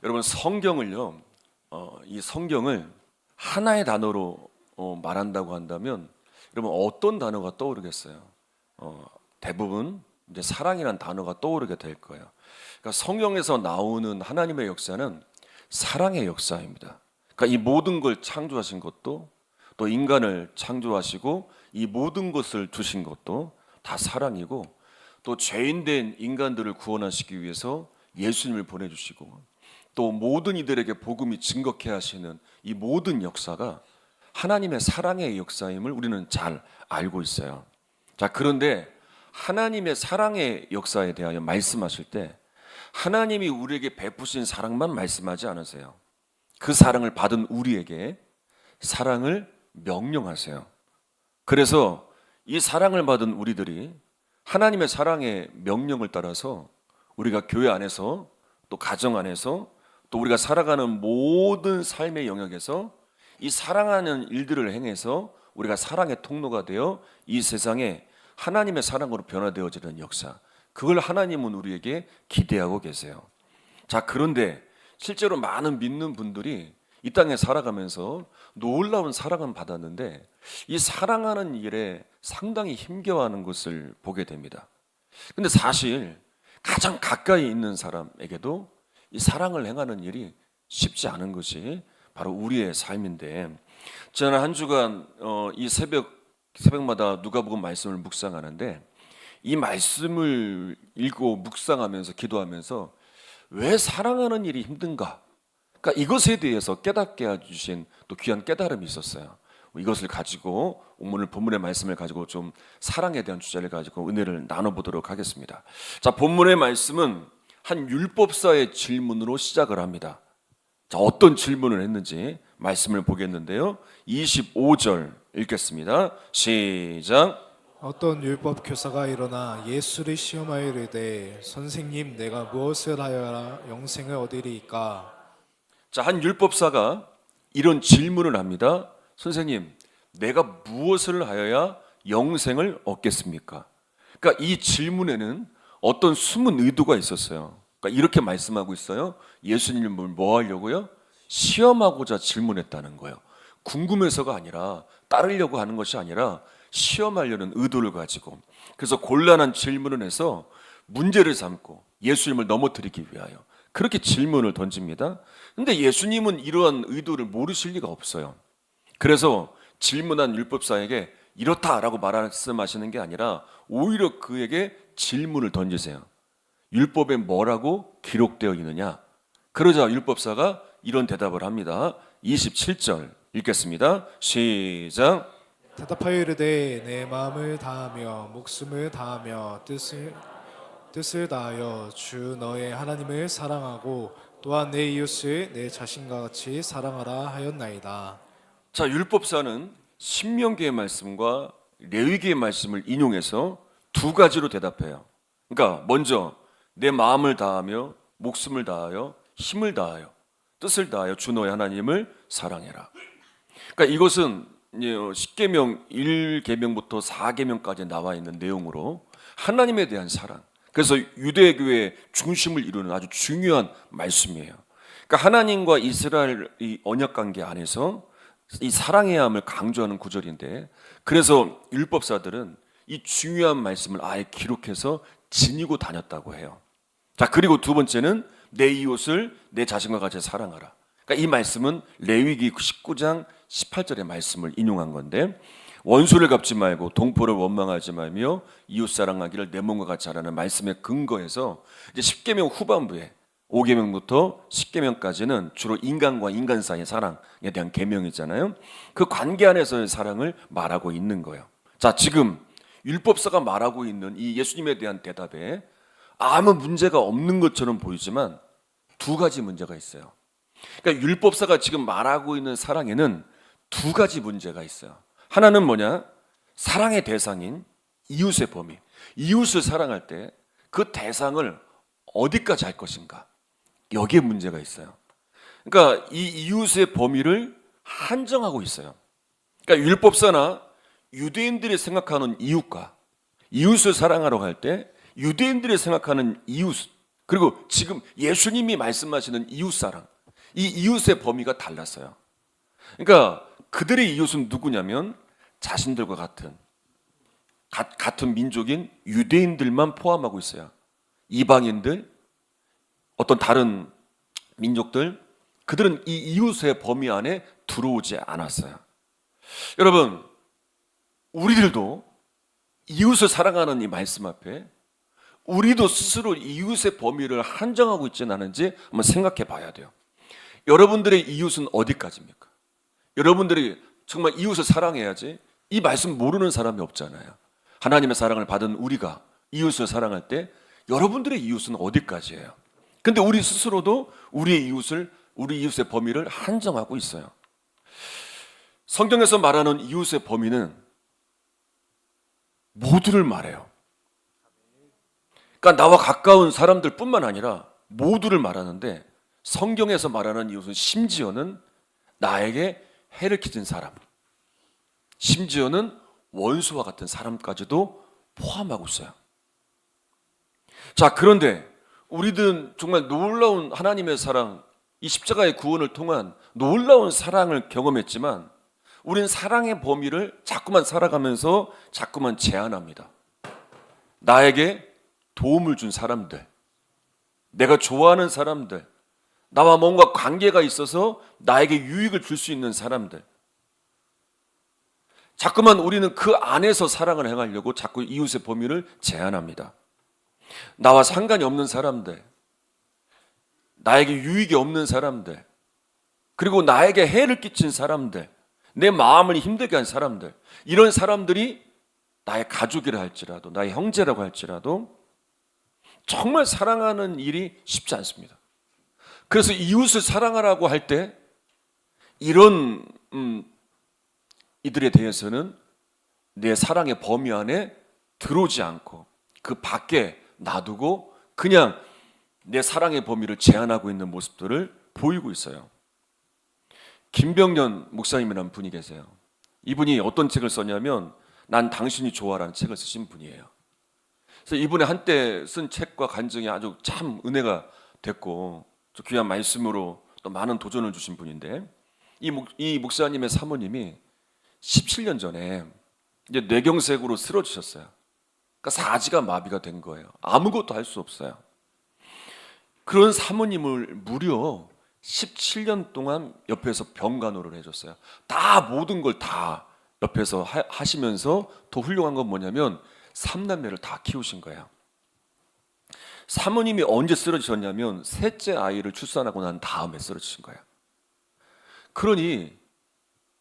여러분 성경을요, 이 성경을 하나의 단어로 말한다고 한다면 여러분 어떤 단어가 떠오르겠어요? 대부분 이제 사랑이라는 단어가 떠오르게 될 거예요. 그러니까 성경에서 나오는 하나님의 역사는 사랑의 역사입니다. 그러니까 이 모든 걸 창조하신 것도, 또 인간을 창조하시고 이 모든 것을 두신 것도 다 사랑이고, 또 죄인된 인간들을 구원하시기 위해서 예수님을 보내주시고, 또 모든 이들에게 복음이 증거케 하시는 이 모든 역사가 하나님의 사랑의 역사임을 우리는 잘 알고 있어요. 자, 그런데 하나님의 사랑의 역사에 대하여 말씀하실 때 하나님이 우리에게 베푸신 사랑만 말씀하지 않으세요. 그 사랑을 받은 우리에게 사랑을 명령하세요. 그래서 이 사랑을 받은 우리들이 하나님의 사랑의 명령을 따라서 우리가 교회 안에서, 또 가정 안에서, 또 우리가 살아가는 모든 삶의 영역에서 이 사랑하는 일들을 행해서 우리가 사랑의 통로가 되어 이 세상에 하나님의 사랑으로 변화되어지는 역사, 그걸 하나님은 우리에게 기대하고 계세요. 자, 그런데 실제로 많은 믿는 분들이 이 땅에 살아가면서 놀라운 사랑은 받았는데 이 사랑하는 일에 상당히 힘겨워하는 것을 보게 됩니다. 근데 사실 가장 가까이 있는 사람에게도 이 사랑을 행하는 일이 쉽지 않은 것이 바로 우리의 삶인데, 저는 한 주간 이 새벽마다 누가복음 말씀을 묵상하는데 이 말씀을 읽고 묵상하면서 기도하면서 왜 사랑하는 일이 힘든가? 그러니까 이것에 대해서 깨닫게 해주신 또 귀한 깨달음이 있었어요. 이것을 가지고 본문의 말씀을 가지고 좀 사랑에 대한 주제를 가지고 은혜를 나눠보도록 하겠습니다. 자, 본문의 말씀은 한 율법사의 질문으로 시작을 합니다. 자, 어떤 질문을 했는지 말씀을 보겠는데요. 25절 읽겠습니다. 시작. 어떤 율법 교사가 일어나 예수를 시험하여 이르되 선생님, 내가 무엇을 하여야 영생을 얻으리이까? 자, 한 율법사가 이런 질문을 합니다. 선생님, 내가 무엇을 하여야 영생을 얻겠습니까? 그러니까 이 질문에는 어떤 숨은 의도가 있었어요. 그러니까 이렇게 말씀하고 있어요. 예수님을 뭐 하려고요? 시험하고자 질문했다는 거예요. 궁금해서가 아니라, 따르려고 하는 것이 아니라 시험하려는 의도를 가지고, 그래서 곤란한 질문을 해서 문제를 삼고 예수님을 넘어뜨리기 위하여 그렇게 질문을 던집니다. 근데 예수님은 이러한 의도를 모르실 리가 없어요. 그래서 질문한 율법사에게 이렇다라고 말씀하시는 게 아니라 오히려 그에게 질문을 던지세요. 율법에 뭐라고 기록되어 있느냐? 그러자 율법사가 이런 대답을 합니다. 27절 읽겠습니다. 시작. 대답하여 이르되 내 마음을 다하며 목숨을 다하며 뜻을 다하여 주 너의 하나님을 사랑하고 또한 내 이웃을 내 자신과 같이 사랑하라 하였나이다. 자, 율법사는 신명기의 말씀과 레위기의 말씀을 인용해서 두 가지로 대답해요. 그러니까 먼저 내 마음을 다하며 목숨을 다하여 힘을 다하여 뜻을 다하여 주 너의 하나님을 사랑해라. 그러니까 이것은 십계명 1계명부터 4계명까지 나와 있는 내용으로 하나님에 대한 사랑, 그래서 유대교의 중심을 이루는 아주 중요한 말씀이에요. 그러니까 하나님과 이스라엘 이 언약 관계 안에서 이 사랑해야 함을 강조하는 구절인데, 그래서 율법사들은 이 중요한 말씀을 아예 기록해서 지니고 다녔다고 해요. 자, 그리고 두 번째는 내 이웃을 내 자신과 같이 사랑하라. 그러니까 이 말씀은 레위기 19장 18절의 말씀을 인용한 건데, 원수를 갚지 말고 동포를 원망하지 말며 이웃 사랑하기를 내 몸과 같이 하라는 말씀에 근거해서 이제 10계명 후반부에 5계명부터 10계명까지는 주로 인간과 인간 사이의 사랑에 대한 계명이잖아요. 그 관계 안에서의 사랑을 말하고 있는 거예요. 자, 지금 율법사가 말하고 있는 이 예수님에 대한 대답에 아무 문제가 없는 것처럼 보이지만 두 가지 문제가 있어요. 그러니까 율법사가 지금 말하고 있는 사랑에는 두 가지 문제가 있어요. 하나는 뭐냐? 사랑의 대상인 이웃의 범위. 이웃을 사랑할 때 그 대상을 어디까지 할 것인가? 여기에 문제가 있어요. 그러니까 이 이웃의 범위를 한정하고 있어요. 그러니까 율법사나 유대인들이 생각하는 이웃과 이웃을 사랑하러 갈 때 유대인들이 생각하는 이웃, 그리고 지금 예수님이 말씀하시는 이웃사랑, 이 이웃의 범위가 달랐어요. 그러니까 그들의 이웃은 누구냐면 자신들과 같은 민족인 유대인들만 포함하고 있어요. 이방인들, 어떤 다른 민족들, 그들은 이 이웃의 범위 안에 들어오지 않았어요. 여러분, 우리들도 이웃을 사랑하는 이 말씀 앞에 우리도 스스로 이웃의 범위를 한정하고 있지는 않은지 한번 생각해 봐야 돼요. 여러분들의 이웃은 어디까지입니까? 여러분들이 정말 이웃을 사랑해야지, 이 말씀 모르는 사람이 없잖아요. 하나님의 사랑을 받은 우리가 이웃을 사랑할 때 여러분들의 이웃은 어디까지예요? 근데 우리 스스로도 우리 이웃의 범위를 한정하고 있어요. 성경에서 말하는 이웃의 범위는 모두를 말해요. 그러니까 나와 가까운 사람들 뿐만 아니라 모두를 말하는데, 성경에서 말하는 이웃은 심지어는 나에게 해를 끼친 사람, 심지어는 원수와 같은 사람까지도 포함하고 있어요. 자, 그런데 우리들은 정말 놀라운 하나님의 사랑, 이 십자가의 구원을 통한 놀라운 사랑을 경험했지만 우리는 사랑의 범위를 자꾸만 살아가면서 자꾸만 제한합니다. 나에게 도움을 준 사람들, 내가 좋아하는 사람들, 나와 뭔가 관계가 있어서 나에게 유익을 줄 수 있는 사람들, 자꾸만 우리는 그 안에서 사랑을 행하려고 자꾸 이웃의 범위를 제한합니다. 나와 상관이 없는 사람들, 나에게 유익이 없는 사람들, 그리고 나에게 해를 끼친 사람들, 내 마음을 힘들게 한 사람들, 이런 사람들이 나의 가족이라 할지라도, 나의 형제라고 할지라도 정말 사랑하는 일이 쉽지 않습니다. 그래서 이웃을 사랑하라고 할 때 이런 이들에 대해서는 내 사랑의 범위 안에 들어오지 않고 그 밖에 놔두고 그냥 내 사랑의 범위를 제한하고 있는 모습들을 보이고 있어요. 김병년 목사님이라는 분이 계세요. 이분이 어떤 책을 썼냐면 난 당신이 좋아라는 책을 쓰신 분이에요. 그래서 이분의 한때 쓴 책과 간증이 아주 참 은혜가 됐고 또 귀한 말씀으로 또 많은 도전을 주신 분인데, 이 목사님의 사모님이 17년 전에 이제 뇌경색으로 쓰러지셨어요. 그러니까 사지가 마비가 된 거예요. 아무것도 할 수 없어요. 그런 사모님을 무려 17년 동안 옆에서 병간호를 해줬어요. 다 모든 걸 다 옆에서 하시면서 더 훌륭한 건 뭐냐면 3남매를 다 키우신 거예요. 사모님이 언제 쓰러지셨냐면 셋째 아이를 출산하고 난 다음에 쓰러지신 거예요. 그러니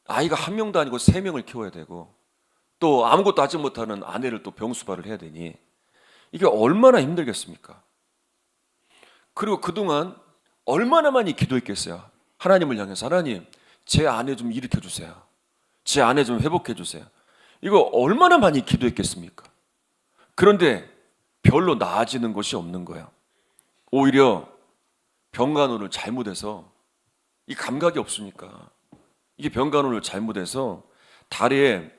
아이가 한 명도 아니고 3명을 키워야 되고 또 아무것도 하지 못하는 아내를 또 병수발을 해야 되니 이게 얼마나 힘들겠습니까? 그리고 그동안 얼마나 많이 기도했겠어요. 하나님을 향해서 하나님, 제 아내 좀 일으켜 주세요. 제 아내 좀 회복해 주세요. 이거 얼마나 많이 기도했겠습니까? 그런데 별로 나아지는 것이 없는 거예요. 오히려 병간호를 잘못해서, 이 감각이 없으니까 이게 병간호를 잘못해서 다리에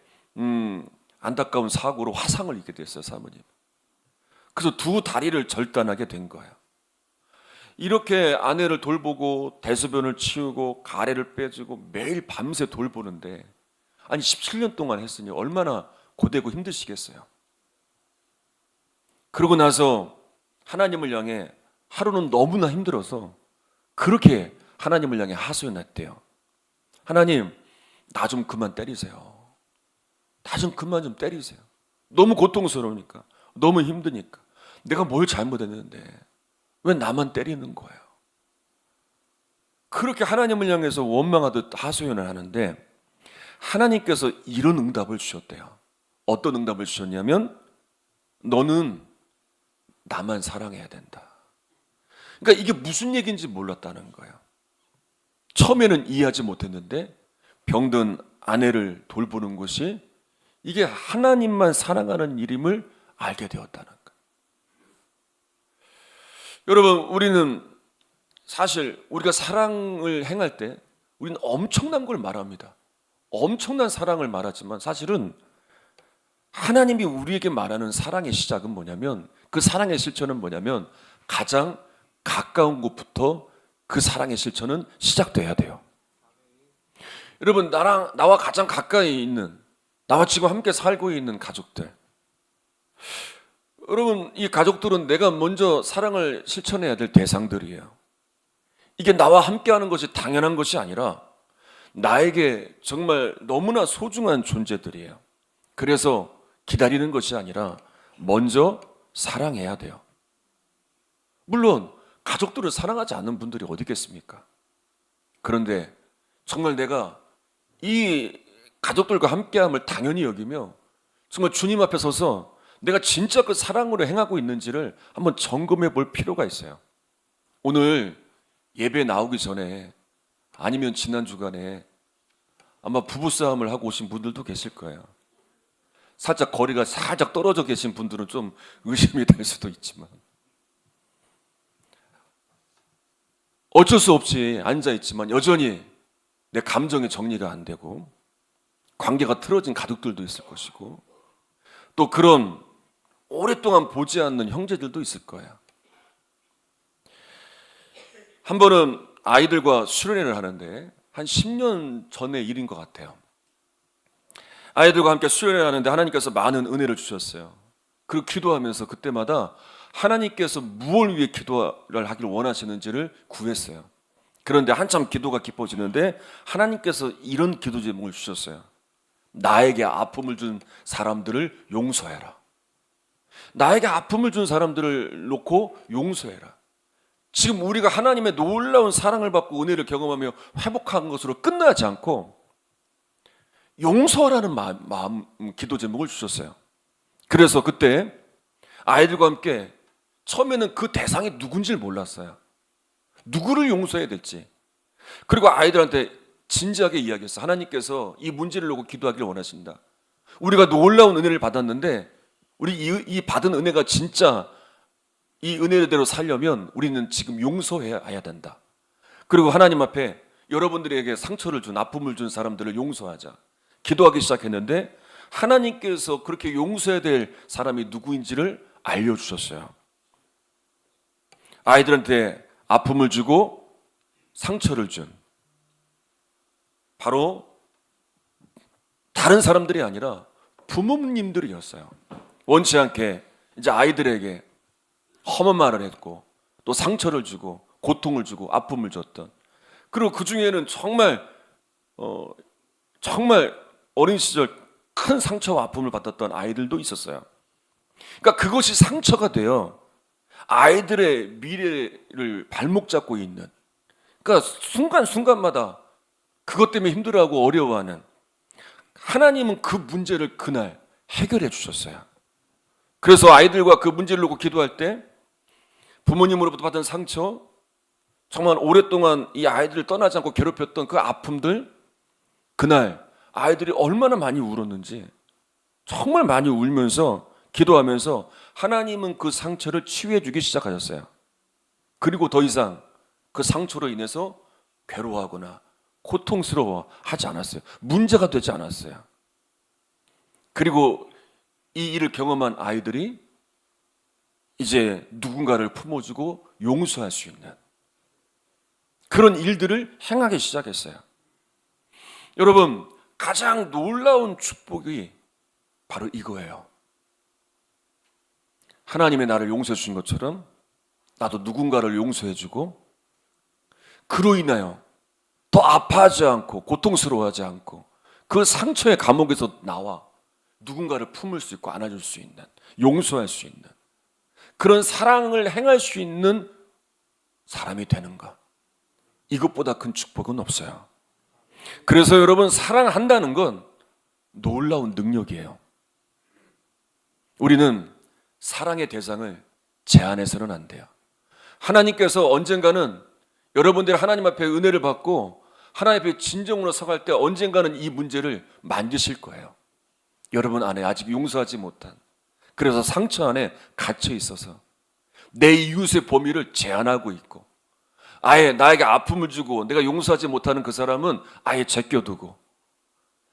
안타까운 사고로 화상을 입게 됐어요, 사모님. 그래서 두 다리를 절단하게 된 거예요. 이렇게 아내를 돌보고 대소변을 치우고 가래를 빼주고 매일 밤새 돌보는데, 아니 17년 동안 했으니 얼마나 고되고 힘드시겠어요. 그러고 나서 하나님을 향해 하루는 너무나 힘들어서 그렇게 하나님을 향해 하소연했대요. 하나님, 나 좀 그만 때리세요. 나 좀 그만 좀 때리세요. 너무 고통스러우니까, 너무 힘드니까. 내가 뭘 잘못했는데 왜 나만 때리는 거예요? 그렇게 하나님을 향해서 원망하듯 하소연을 하는데 하나님께서 이런 응답을 주셨대요. 어떤 응답을 주셨냐면 너는 나만 사랑해야 된다. 그러니까 이게 무슨 얘기인지 몰랐다는 거예요. 처음에는 이해하지 못했는데 병든 아내를 돌보는 것이 이게 하나님만 사랑하는 일임을 알게 되었다는 거예요. 여러분, 우리는 사실 우리가 사랑을 행할 때 우리는 엄청난 걸 말합니다. 엄청난 사랑을 말하지만 사실은 하나님이 우리에게 말하는 사랑의 시작은 뭐냐면, 그 사랑의 실천은 뭐냐면 가장 가까운 곳부터 그 사랑의 실천은 시작돼야 돼요. 여러분, 나와 가장 가까이 있는, 나와 지금 함께 살고 있는 가족들, 여러분, 이 가족들은 내가 먼저 사랑을 실천해야 될 대상들이에요. 이게 나와 함께하는 것이 당연한 것이 아니라 나에게 정말 너무나 소중한 존재들이에요. 그래서 기다리는 것이 아니라 먼저 사랑해야 돼요. 물론 가족들을 사랑하지 않는 분들이 어디 있겠습니까? 그런데 정말 내가 이 가족들과 함께함을 당연히 여기며 정말 주님 앞에 서서 내가 진짜 그 사랑으로 행하고 있는지를 한번 점검해 볼 필요가 있어요. 오늘 예배 나오기 전에 아니면 지난 주간에 아마 부부싸움을 하고 오신 분들도 계실 거예요. 살짝 거리가 살짝 떨어져 계신 분들은 좀 의심이 될 수도 있지만 어쩔 수 없이 앉아있지만 여전히 내 감정의 정리가 안 되고 관계가 틀어진 가족들도 있을 것이고 또 그런 오랫동안 보지 않는 형제들도 있을 거예요. 한 번은 아이들과 수련회를 하는데 한 10년 전의 일인 것 같아요. 아이들과 함께 수련회를 하는데 하나님께서 많은 은혜를 주셨어요. 그리고 기도하면서 그때마다 하나님께서 무엇을 위해 기도를 하기를 원하시는지를 구했어요. 그런데 한참 기도가 깊어지는데 하나님께서 이런 기도 제목을 주셨어요. 나에게 아픔을 준 사람들을 용서해라. 나에게 아픔을 준 사람들을 놓고 용서해라. 지금 우리가 하나님의 놀라운 사랑을 받고 은혜를 경험하며 회복한 것으로 끝나지 않고 용서라는 마음 기도 제목을 주셨어요. 그래서 그때 아이들과 함께 처음에는 그 대상이 누군지를 몰랐어요. 누구를 용서해야 될지. 그리고 아이들한테 진지하게 이야기했어요. 하나님께서 이 문제를 놓고 기도하기를 원하신다. 우리가 놀라운 은혜를 받았는데 우리 이 받은 은혜가 진짜 이 은혜대로 살려면 우리는 지금 용서해야 된다. 그리고 하나님 앞에 여러분들에게 상처를 준 아픔을 준 사람들을 용서하자. 기도하기 시작했는데 하나님께서 그렇게 용서해야 될 사람이 누구인지를 알려주셨어요. 아이들한테 아픔을 주고 상처를 준 바로 다른 사람들이 아니라 부모님들이었어요. 원치 않게 이제 아이들에게 험한 말을 했고 또 상처를 주고 고통을 주고 아픔을 줬던, 그리고 그 중에는 정말 어린 시절 큰 상처와 아픔을 받았던 아이들도 있었어요. 그러니까 그것이 상처가 되어 아이들의 미래를 발목 잡고 있는, 그러니까 순간순간마다 그것 때문에 힘들어하고 어려워하는, 하나님은 그 문제를 그날 해결해 주셨어요. 그래서 아이들과 그 문제를 놓고 기도할 때 부모님으로부터 받은 상처, 정말 오랫동안 이 아이들을 떠나지 않고 괴롭혔던 그 아픔들, 그날 아이들이 얼마나 많이 울었는지, 정말 많이 울면서 기도하면서 하나님은 그 상처를 치유해 주기 시작하셨어요. 그리고 더 이상 그 상처로 인해서 괴로워하거나 고통스러워 하지 않았어요. 문제가 되지 않았어요. 그리고 이 일을 경험한 아이들이 이제 누군가를 품어주고 용서할 수 있는 그런 일들을 행하기 시작했어요. 여러분, 가장 놀라운 축복이 바로 이거예요. 하나님의 나를 용서해 주신 것처럼 나도 누군가를 용서해주고 그로 인하여 더 아파하지 않고 고통스러워하지 않고 그 상처의 감옥에서 나와 누군가를 품을 수 있고 안아줄 수 있는, 용서할 수 있는 그런 사랑을 행할 수 있는 사람이 되는가, 이것보다 큰 축복은 없어요. 그래서 여러분, 사랑한다는 건 놀라운 능력이에요. 우리는 사랑의 대상을 제한해서는 안 돼요. 하나님께서 언젠가는 여러분들이 하나님 앞에 은혜를 받고 하나님 앞에 진정으로 서갈 때 언젠가는 이 문제를 만지실 거예요. 여러분 안에 아직 용서하지 못한, 그래서 상처 안에 갇혀 있어서 내 이웃의 범위를 제한하고 있고, 아예 나에게 아픔을 주고 내가 용서하지 못하는 그 사람은 아예 제껴두고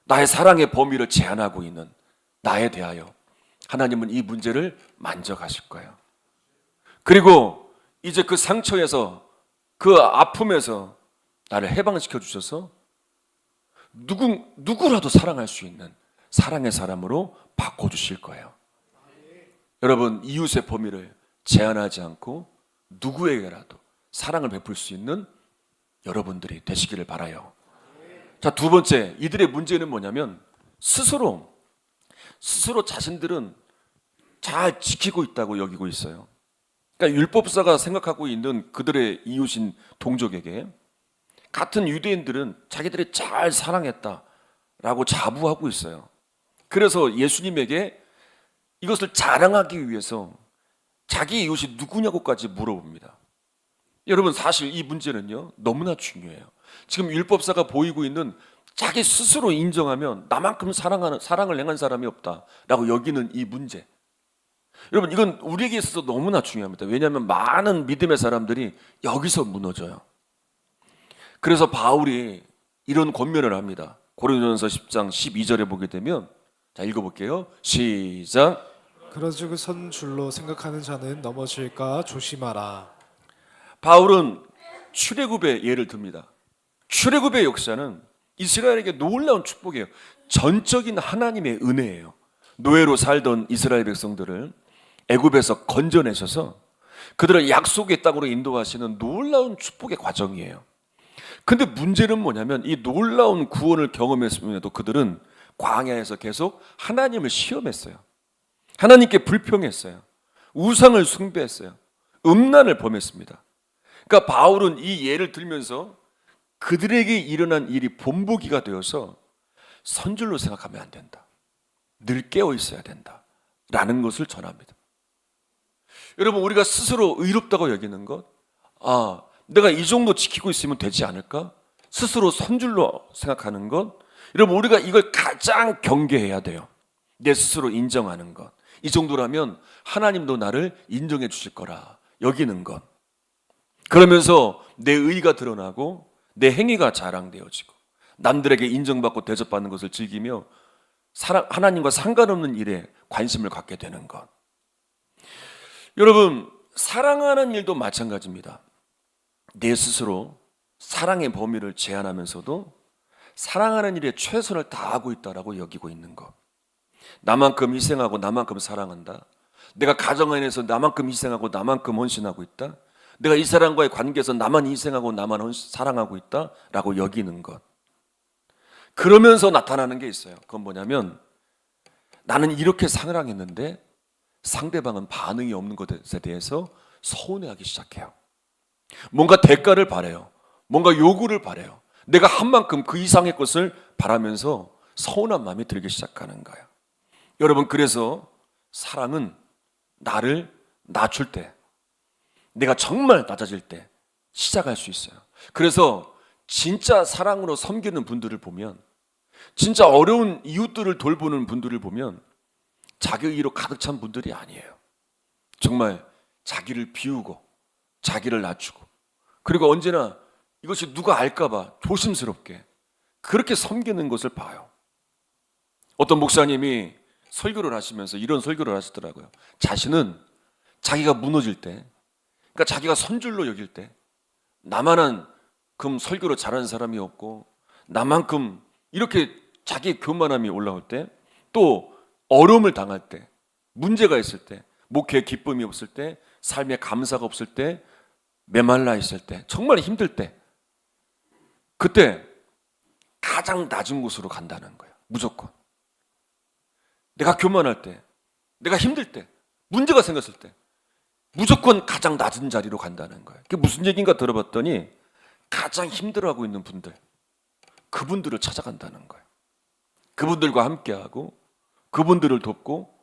나의 사랑의 범위를 제한하고 있는 나에 대하여 하나님은 이 문제를 만져가실 거예요. 그리고 이제 그 상처에서, 그 아픔에서 나를 해방시켜 주셔서 누구라도 사랑할 수 있는 사랑의 사람으로 바꿔주실 거예요. 여러분, 이웃의 범위를 제한하지 않고 누구에게라도 사랑을 베풀 수 있는 여러분들이 되시기를 바라요. 자, 두 번째, 이들의 문제는 뭐냐면 스스로 자신들은 잘 지키고 있다고 여기고 있어요. 그러니까 율법사가 생각하고 있는 그들의 이웃인 동족에게 같은 유대인들은 자기들이 잘 사랑했다라고 자부하고 있어요. 그래서 예수님에게 이것을 자랑하기 위해서 자기 이웃이 누구냐고까지 물어봅니다. 여러분, 사실 이 문제는요 너무나 중요해요. 지금 율법사가 보이고 있는 자기 스스로 인정하면 나만큼 사랑을 행한 사람이 없다라고 여기는 이 문제, 여러분, 이건 우리에게 있어서 너무나 중요합니다. 왜냐하면 많은 믿음의 사람들이 여기서 무너져요. 그래서 바울이 이런 권면을 합니다. 고린도전서 10장 12절에 보게 되면, 자, 읽어볼게요. 시작. 그러지고 선 줄로 생각하는 자는 넘어질까 조심하라. 바울은 출애굽의 예를 듭니다. 출애굽의 역사는 이스라엘에게 놀라운 축복이에요. 전적인 하나님의 은혜예요. 노예로 살던 이스라엘 백성들을 애굽에서 건져내셔서 그들을 약속의 땅으로 인도하시는 놀라운 축복의 과정이에요. 근데 문제는 뭐냐면 이 놀라운 구원을 경험했음에도 그들은 광야에서 계속 하나님을 시험했어요. 하나님께 불평했어요. 우상을 숭배했어요. 음란을 범했습니다. 그러니까 바울은 이 예를 들면서 그들에게 일어난 일이 본보기가 되어서 선줄로 생각하면 안 된다. 늘 깨어 있어야 된다. 라는 것을 전합니다. 여러분, 우리가 스스로 의롭다고 여기는 것, 내가 이 정도 지키고 있으면 되지 않을까? 스스로 선줄로 생각하는 것, 여러분, 우리가 이걸 가장 경계해야 돼요. 내 스스로 인정하는 것. 이 정도라면 하나님도 나를 인정해 주실 거라 여기는 것. 그러면서 내 의가 드러나고 내 행위가 자랑되어지고 남들에게 인정받고 대접받는 것을 즐기며 하나님과 상관없는 일에 관심을 갖게 되는 것. 여러분, 사랑하는 일도 마찬가지입니다. 내 스스로 사랑의 범위를 제한하면서도 사랑하는 일에 최선을 다하고 있다라고 여기고 있는 것. 나만큼 희생하고 나만큼 사랑한다. 내가 가정 안에서 나만큼 희생하고 나만큼 헌신하고 있다. 내가 이 사람과의 관계에서 나만 희생하고 나만 사랑하고 있다라고 여기는 것. 그러면서 나타나는 게 있어요. 그건 뭐냐면 나는 이렇게 사랑했는데 상대방은 반응이 없는 것에 대해서 서운해하기 시작해요. 뭔가 대가를 바라요. 뭔가 요구를 바라요. 내가 한 만큼 그 이상의 것을 바라면서 서운한 마음이 들기 시작하는 거예요. 여러분, 그래서 사랑은 나를 낮출 때, 내가 정말 낮아질 때 시작할 수 있어요. 그래서 진짜 사랑으로 섬기는 분들을 보면, 진짜 어려운 이웃들을 돌보는 분들을 보면 자기 의로 가득 찬 분들이 아니에요. 정말 자기를 비우고 자기를 낮추고, 그리고 언제나 이것이 누가 알까 봐 조심스럽게 그렇게 섬기는 것을 봐요. 어떤 목사님이 설교를 하시면서 이런 설교를 하시더라고요. 자신은 자기가 무너질 때, 그러니까 자기가 선줄로 여길 때, 나만큼 설교를 잘하는 사람이 없고 나만큼 이렇게 자기 교만함이 올라올 때, 또 어려움을 당할 때, 문제가 있을 때, 목회에 기쁨이 없을 때, 삶에 감사가 없을 때, 메말라 있을 때, 정말 힘들 때, 그때 가장 낮은 곳으로 간다는 거예요. 무조건. 내가 교만할 때, 내가 힘들 때, 문제가 생겼을 때 무조건 가장 낮은 자리로 간다는 거예요. 그게 무슨 얘기인가 들어봤더니 가장 힘들어하고 있는 분들, 그분들을 찾아간다는 거예요. 그분들과 함께하고 그분들을 돕고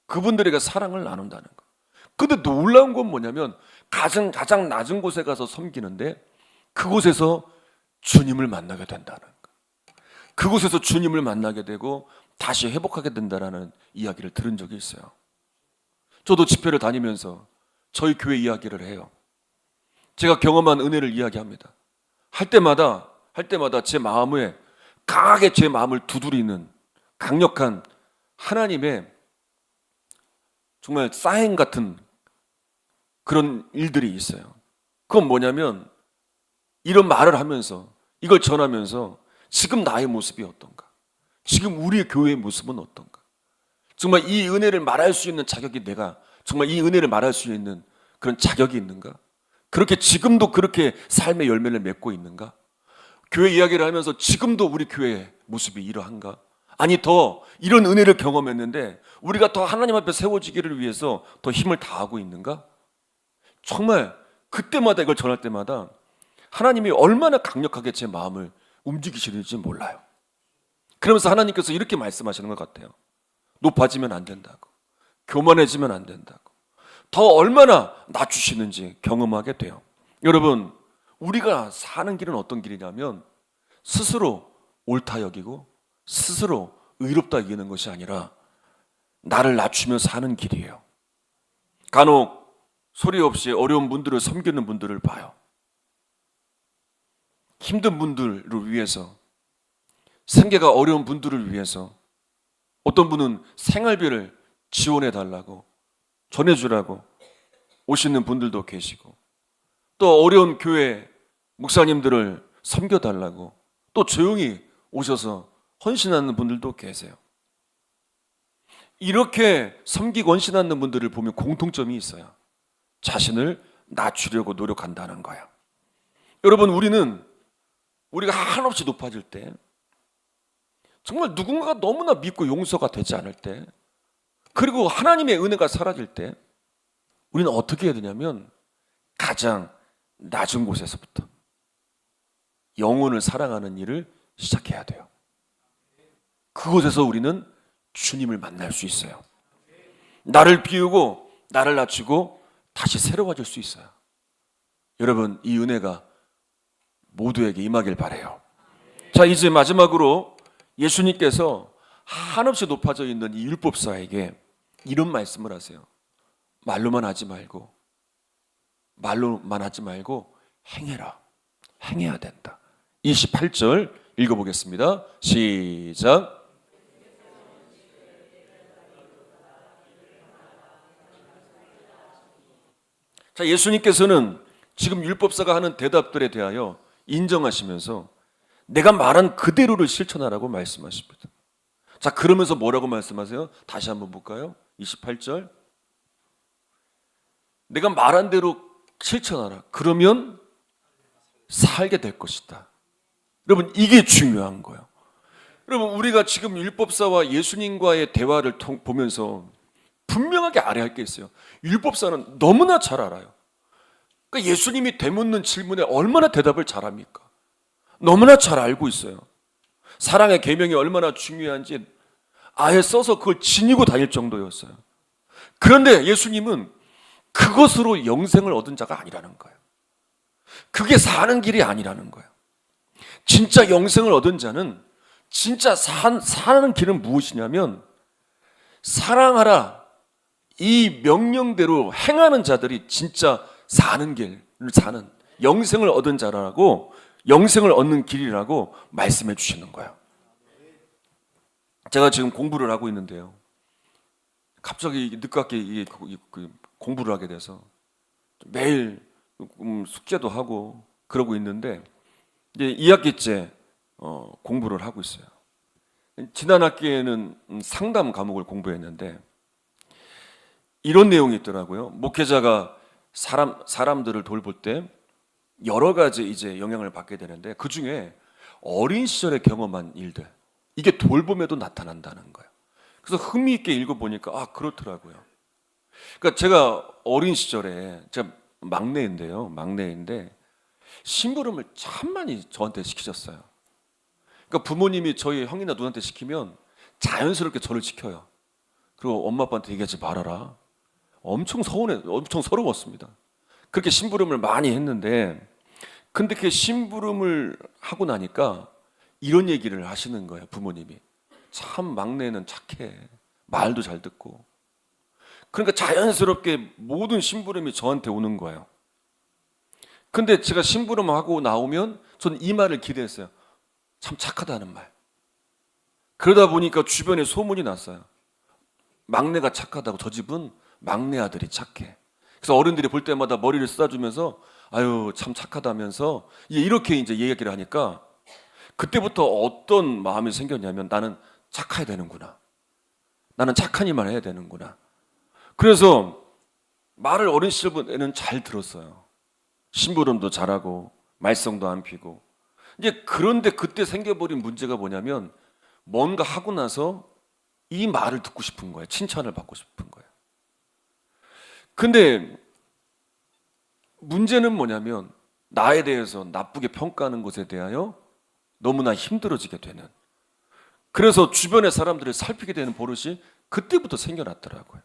그분들에게 사랑을 나눈다는 거예요. 근데 놀라운 건 뭐냐면 가장 낮은 곳에 가서 섬기는데 그곳에서 주님을 만나게 된다는 거예요. 그곳에서 주님을 만나게 되고 다시 회복하게 된다는 이야기를 들은 적이 있어요. 저도 집회를 다니면서 저희 교회 이야기를 해요. 제가 경험한 은혜를 이야기합니다. 할 때마다 제 마음에 강하게 제 마음을 두드리는 강력한 하나님의 정말 사인 같은 그런 일들이 있어요. 그건 뭐냐면 이런 말을 하면서 이걸 전하면서 지금 나의 모습이 어떤가? 지금 우리의 교회의 모습은 어떤가? 정말 이 은혜를 말할 수 있는 자격이 내가 정말 이 은혜를 말할 수 있는 그런 자격이 있는가? 그렇게 지금도 그렇게 삶의 열매를 맺고 있는가? 교회 이야기를 하면서 지금도 우리 교회의 모습이 이러한가? 아니 더 이런 은혜를 경험했는데 우리가 더 하나님 앞에 세워지기를 위해서 더 힘을 다하고 있는가? 정말 그때마다 이걸 전할 때마다 하나님이 얼마나 강력하게 제 마음을 움직이시는지 몰라요. 그러면서 하나님께서 이렇게 말씀하시는 것 같아요. 높아지면 안 된다고. 교만해지면 안 된다고. 더 얼마나 낮추시는지 경험하게 돼요. 여러분, 우리가 사는 길은 어떤 길이냐면 스스로 옳다 여기고 스스로 의롭다 여기는 것이 아니라 나를 낮추며 사는 길이에요. 간혹 소리 없이 어려운 분들을 섬기는 분들을 봐요. 힘든 분들을 위해서, 생계가 어려운 분들을 위해서 어떤 분은 생활비를 지원해 달라고 전해주라고 오시는 분들도 계시고 또 어려운 교회 목사님들을 섬겨달라고 또 조용히 오셔서 헌신하는 분들도 계세요. 이렇게 섬기고 헌신하는 분들을 보면 공통점이 있어요. 자신을 낮추려고 노력한다는 거예요. 여러분, 우리가 한없이 높아질 때 정말 누군가가 너무나 믿고 용서가 되지 않을 때 그리고 하나님의 은혜가 사라질 때 우리는 어떻게 해야 되냐면 가장 낮은 곳에서부터 영혼을 사랑하는 일을 시작해야 돼요. 그곳에서 우리는 주님을 만날 수 있어요. 나를 비우고 나를 낮추고 다시 새로워질 수 있어요. 여러분, 이 은혜가 모두에게 임하길 바라요. 자, 이제 마지막으로 예수님께서 한없이 높아져 있는 이 율법사에게 이런 말씀을 하세요. 말로만 하지 말고 행해라. 행해야 된다. 28절 읽어보겠습니다. 시작. 자, 예수님께서는 지금 율법사가 하는 대답들에 대하여 인정하시면서 내가 말한 그대로를 실천하라고 말씀하십니다. 자, 그러면서 뭐라고 말씀하세요? 다시 한번 볼까요? 28절. 내가 말한 대로 실천하라. 그러면 살게 될 것이다. 여러분, 이게 중요한 거예요. 여러분, 우리가 지금 율법사와 예수님과의 대화를 보면서 분명하게 알아야 할 게 있어요. 율법사는 너무나 잘 알아요. 그러니까 예수님이 되묻는 질문에 얼마나 대답을 잘합니까? 너무나 잘 알고 있어요. 사랑의 계명이 얼마나 중요한지 아예 써서 그걸 지니고 다닐 정도였어요. 그런데 예수님은 그것으로 영생을 얻은 자가 아니라는 거예요. 그게 사는 길이 아니라는 거예요. 진짜 영생을 얻은 자는 진짜 사는 길은 무엇이냐면 사랑하라 이 명령대로 행하는 자들이 진짜 사는 길을 사는 영생을 얻은 자라고 영생을 얻는 길이라고 말씀해 주시는 거예요. 제가 지금 공부를 하고 있는데요. 갑자기 늦깎이 공부를 하게 돼서 매일 숙제도 하고 그러고 있는데 이제 2학기째 공부를 하고 있어요. 지난 학기에는 상담 과목을 공부했는데 이런 내용이 있더라고요. 목회자가 사람들을 돌볼 때 여러 가지 이제 영향을 받게 되는데 그 중에 어린 시절에 경험한 일들 이게 돌봄에도 나타난다는 거예요. 그래서 흥미있게 읽어보니까 그렇더라고요. 그러니까 제가 어린 시절에 제가 막내인데 심부름을 참 많이 저한테 시키셨어요. 그러니까 부모님이 저희 형이나 누나한테 시키면 자연스럽게 저를 시켜요. 그리고 엄마 아빠한테 얘기하지 말아라. 엄청 서러웠습니다. 그렇게 심부름을 많이 했는데 근데 그 심부름을 하고 나니까 이런 얘기를 하시는 거예요. 부모님이 참 막내는 착해, 말도 잘 듣고. 그러니까 자연스럽게 모든 심부름이 저한테 오는 거예요. 근데 제가 심부름하고 나오면 저는 이 말을 기대했어요. 참 착하다는 말. 그러다 보니까 주변에 소문이 났어요. 막내가 착하다고. 저 집은 막내 아들이 착해. 그래서 어른들이 볼 때마다 머리를 쓰다주면서 아유 참 착하다면서 이렇게 이제 얘기를 하니까 그때부터 어떤 마음이 생겼냐면 나는 착해야 되는구나. 나는 착한 일만 해야 되는구나. 그래서 말을 어린 시절에는 잘 들었어요. 심부름도 잘하고 말썽도 안 피고. 이제 그런데 그때 생겨버린 문제가 뭐냐면 뭔가 하고 나서 이 말을 듣고 싶은 거예요. 칭찬을 받고 싶은 거예요. 근데 문제는 뭐냐면 나에 대해서 나쁘게 평가하는 것에 대하여 너무나 힘들어지게 되는, 그래서 주변의 사람들을 살피게 되는 버릇이 그때부터 생겨났더라고요.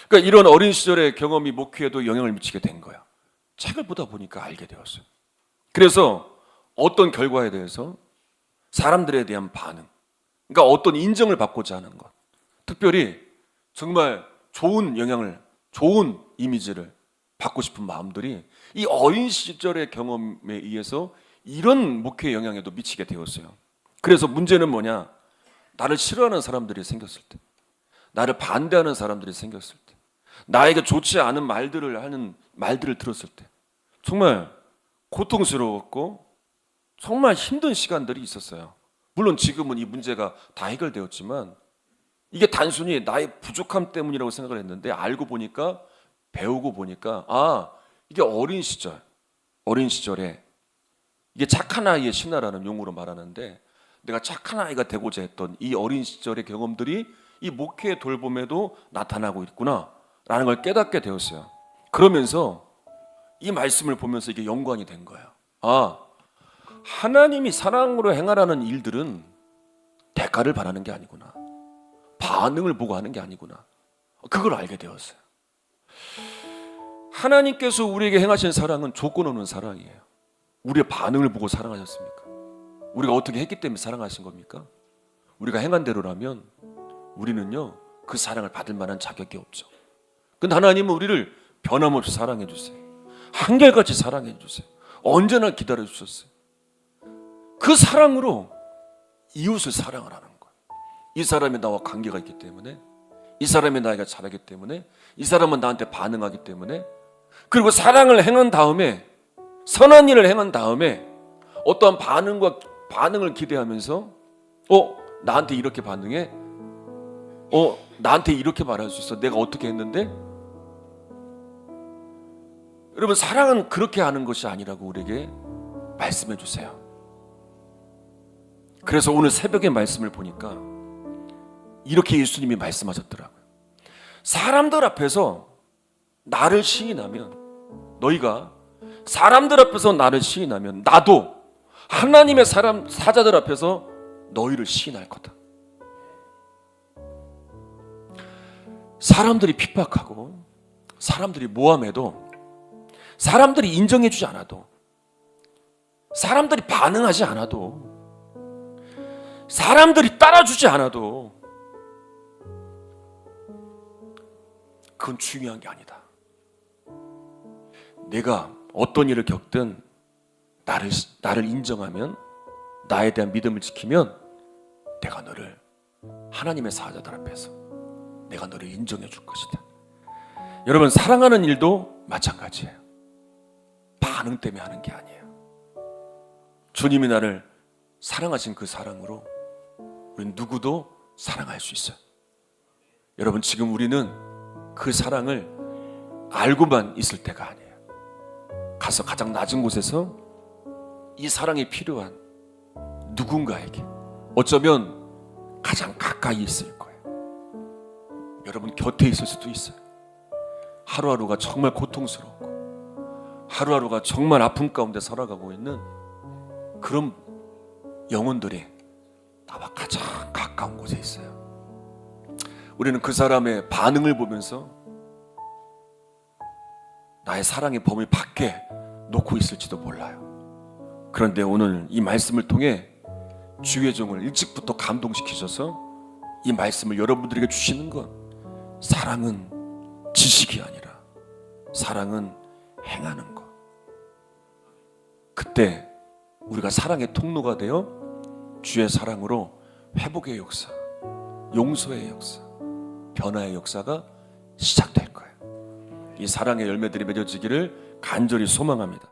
그러니까 이런 어린 시절의 경험이 목회에도 영향을 미치게 된 거야. 책을 보다 보니까 알게 되었어요. 그래서 어떤 결과에 대해서 사람들에 대한 반응, 그러니까 어떤 인정을 받고자 하는 것, 특별히 정말 좋은 영향을, 좋은 이미지를 받고 싶은 마음들이 이 어린 시절의 경험에 의해서 이런 목회의 영향에도 미치게 되었어요. 그래서 문제는 뭐냐? 나를 싫어하는 사람들이 생겼을 때, 나를 반대하는 사람들이 생겼을 때, 나에게 좋지 않은 말들을 하는 말들을 들었을 때 정말 고통스러웠고 정말 힘든 시간들이 있었어요. 물론 지금은 이 문제가 다 해결되었지만 이게 단순히 나의 부족함 때문이라고 생각을 했는데 알고 보니까, 배우고 보니까 이게 어린 시절에 이게 착한 아이의 신화라는 용어로 말하는데 내가 착한 아이가 되고자 했던 이 어린 시절의 경험들이 이 목회의 돌봄에도 나타나고 있구나라는 걸 깨닫게 되었어요. 그러면서 이 말씀을 보면서 이게 연관이 된 거예요. 하나님이 사랑으로 행하라는 일들은 대가를 바라는 게 아니구나. 반응을 보고 하는 게 아니구나. 그걸 알게 되었어요. 하나님께서 우리에게 행하신 사랑은 조건 없는 사랑이에요. 우리의 반응을 보고 사랑하셨습니까? 우리가 어떻게 했기 때문에 사랑하신 겁니까? 우리가 행한 대로라면 우리는요 그 사랑을 받을 만한 자격이 없죠. 근데 하나님은 우리를 변함없이 사랑해 주세요. 한결같이 사랑해 주세요. 언제나 기다려 주셨어요. 그 사랑으로 이웃을 사랑하라는 거예요. 이 사람이 나와 관계가 있기 때문에, 이 사람이 나에게 잘하기 때문에, 이 사람은 나한테 반응하기 때문에, 그리고 사랑을 행한 다음에, 선한 일을 행한 다음에 어떠한 반응을 기대하면서 나한테 이렇게 반응해? 나한테 이렇게 말할 수 있어? 내가 어떻게 했는데? 여러분, 사랑은 그렇게 하는 것이 아니라고 우리에게 말씀해 주세요. 그래서 오늘 새벽에 말씀을 보니까 이렇게 예수님이 말씀하셨더라고요. 사람들 앞에서 나를 시인하면, 너희가 사람들 앞에서 나를 시인하면 나도 하나님의 사자들 앞에서 너희를 시인할 거다. 사람들이 핍박하고 사람들이 모함해도, 사람들이 인정해 주지 않아도, 사람들이 반응하지 않아도, 사람들이 따라주지 않아도 그건 중요한 게 아니다. 내가 어떤 일을 겪든 나를 인정하면, 나에 대한 믿음을 지키면 내가 너를 하나님의 사자들 앞에서 내가 너를 인정해 줄 것이다. 여러분, 사랑하는 일도 마찬가지예요. 반응 때문에 하는 게 아니에요. 주님이 나를 사랑하신 그 사랑으로 우리는 누구도 사랑할 수 있어요. 여러분, 지금 우리는 그 사랑을 알고만 있을 때가 아니에요. 가서 가장 낮은 곳에서 이 사랑이 필요한 누군가에게, 어쩌면 가장 가까이 있을 거예요. 여러분 곁에 있을 수도 있어요. 하루하루가 정말 고통스럽고 하루하루가 정말 아픔 가운데 살아가고 있는 그런 영혼들이 나와 가장 가까운 곳에 있어요. 우리는 그 사람의 반응을 보면서 나의 사랑의 범위 밖에 놓고 있을지도 몰라요. 그런데 오늘 이 말씀을 통해 주의 종을 일찍부터 감동시키셔서 이 말씀을 여러분들에게 주시는 건, 사랑은 지식이 아니라 사랑은 행하는 것. 그때 우리가 사랑의 통로가 되어 주의 사랑으로 회복의 역사, 용서의 역사, 변화의 역사가 시작될 거예요. 이 사랑의 열매들이 맺어지기를 간절히 소망합니다.